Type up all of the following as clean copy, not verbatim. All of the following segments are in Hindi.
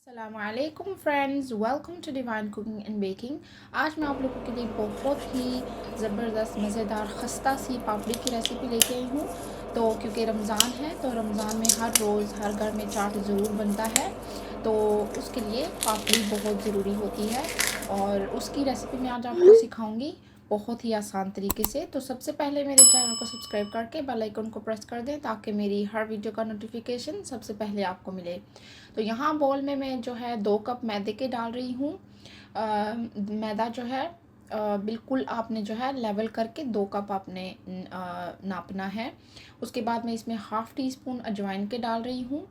अस्सलामुअलैकुम friends, welcome to divine cooking and baking. आज मैं आप लोगों के लिए बहुत ही ज़बरदस्त मज़ेदार खस्ता सी पापड़ी की रेसिपी लेके आई हूँ। तो क्योंकि रमज़ान है तो रमज़ान में हर रोज़ हर घर में चाट ज़रूर बनता है, तो उसके लिए पापड़ी बहुत ज़रूरी होती है और उसकी रेसिपी मैं आज आपको सिखाऊंगी बहुत ही आसान तरीके से। तो सबसे पहले मेरे चैनल को सब्सक्राइब करके बेल आइकन को प्रेस कर दें ताकि मेरी हर वीडियो का नोटिफिकेशन सबसे पहले आपको मिले। तो यहाँ बोल में मैं जो है 2 कप मैदे के डाल रही हूँ। मैदा जो है बिल्कुल आपने जो है लेवल करके 2 कप आपने नापना है। उसके बाद मैं इसमें हाफ़ टी स्पून अजवाइन के डाल रही हूँ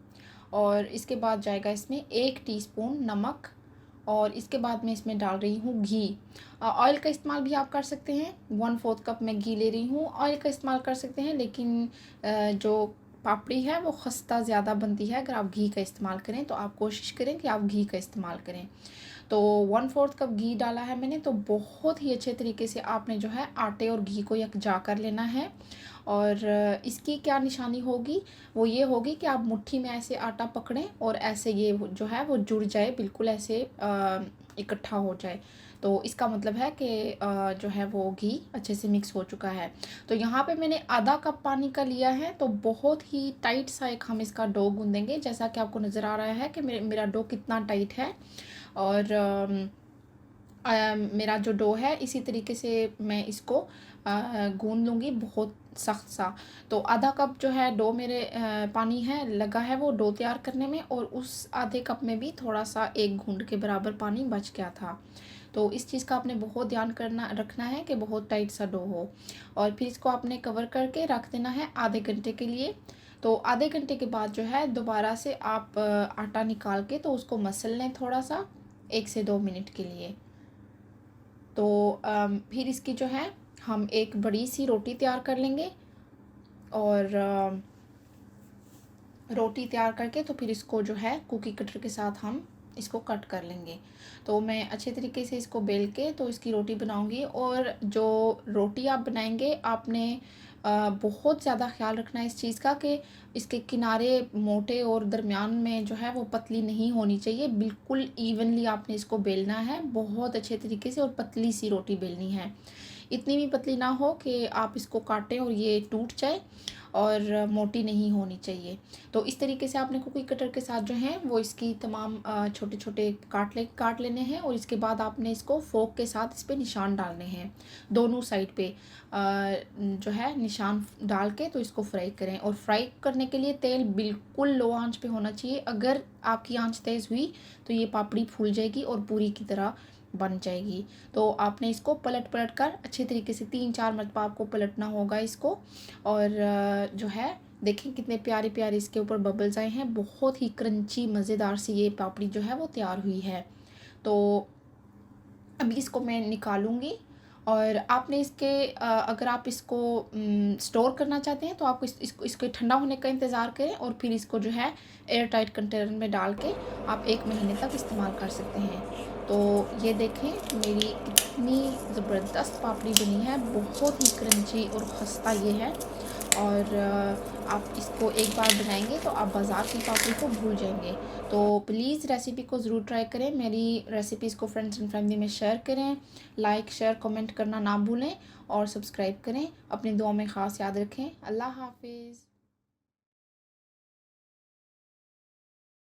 और इसके बाद जाएगा इसमें 1 टीस्पून नमक और इसके बाद मैं इसमें डाल रही हूँ घी। ऑयल का इस्तेमाल भी आप कर सकते हैं। 1/4 कप मैं घी ले रही हूँ। ऑयल का इस्तेमाल कर सकते हैं लेकिन जो पापड़ी है वो खस्ता ज़्यादा बनती है अगर आप घी का इस्तेमाल करें, तो आप कोशिश करें कि आप घी का इस्तेमाल करें। तो 1/4 कप घी डाला है मैंने। तो बहुत ही अच्छे तरीके से आपने जो है आटे और घी को यकजा कर लेना है। और इसकी क्या निशानी होगी, वो ये होगी कि आप मुट्ठी में ऐसे आटा पकड़ें और ऐसे ये जो है वो जुड़ जाए, बिल्कुल ऐसे इकट्ठा हो जाए। तो इसका मतलब है कि जो है वो घी अच्छे से मिक्स हो चुका है। तो यहाँ पे मैंने आधा कप पानी का लिया है। तो बहुत ही टाइट सा एक हम इसका डो गूँधेंगे, जैसा कि आपको नज़र आ रहा है कि मेरा डो कितना टाइट है। और मेरा जो डो है इसी तरीके से मैं इसको गूंद लूँगी, बहुत सख्त सा। तो आधा कप जो है डो मेरे पानी है लगा है वो डो तैयार करने में, और उस आधे कप में भी थोड़ा सा एक घूंट के बराबर पानी बच गया था। तो इस चीज़ का आपने बहुत ध्यान रखना है कि बहुत टाइट सा डो हो। और फिर इसको आपने कवर करके रख देना है आधे घंटे के लिए। तो आधे घंटे के बाद जो है दोबारा से आप आटा निकाल के तो उसको मसल लें थोड़ा सा, 1 से 2 मिनट के लिए। तो फिर इसकी जो है हम एक बड़ी सी रोटी तैयार कर लेंगे और रोटी तैयार करके तो फिर इसको जो है कुकी कटर के साथ हम इसको कट कर लेंगे। तो मैं अच्छे तरीके से इसको बेल के तो इसकी रोटी बनाऊंगी। और जो रोटी आप बनाएंगे आपने बहुत ज़्यादा ख्याल रखना है इस चीज़ का कि इसके किनारे मोटे और दरमियान में जो है वो पतली नहीं होनी चाहिए। बिल्कुल इवनली आपने इसको बेलना है बहुत अच्छे तरीके से, और पतली सी रोटी बेलनी है। इतनी भी पतली ना हो कि आप इसको काटें और ये टूट जाए, और मोटी नहीं होनी चाहिए। तो इस तरीके से आपने कुकी कटर के साथ जो है वो इसकी तमाम छोटे छोटे काट लेने हैं। और इसके बाद आपने इसको फोक के साथ इस पर निशान डालने हैं दोनों साइड पे। जो है निशान डाल के तो इसको फ्राई करें। और फ्राई करने के लिए तेल बिल्कुल लो आंच पे होना चाहिए। अगर आपकी आंच तेज़ हुई तो ये पापड़ी फूल जाएगी और पूरी की तरह बन जाएगी। तो आपने इसको पलट पलट कर अच्छे तरीके से 3-4 मरतबा आपको पलटना होगा इसको। और जो है देखें कितने प्यारे प्यारे इसके ऊपर बबल्स आए हैं। बहुत ही क्रंची मज़ेदार सी ये पापड़ी जो है वो तैयार हुई है। तो अभी इसको मैं निकालूंगी। और आपने इसके अगर आप इसको स्टोर करना चाहते हैं तो आप इसके ठंडा होने का इंतज़ार करें और फिर इसको जो है एयर टाइट कंटेनर में डाल के आप 1 महीने तक इस्तेमाल कर सकते हैं। तो ये देखें मेरी कितनी ज़बरदस्त पापड़ी बनी है, बहुत ही क्रंची और खस्ता ये है। और आप इसको एक बार बनाएंगे तो आप बाज़ार की पापड़ी को भूल जाएंगे। तो प्लीज़ रेसिपी को ज़रूर ट्राई करें। मेरी रेसिपीज़ को फ्रेंड्स एंड फैमिली में शेयर करें। लाइक शेयर कमेंट करना ना भूलें और सब्सक्राइब करें। अपनी दुआ में ख़ास याद रखें। अल्लाह हाफिज़।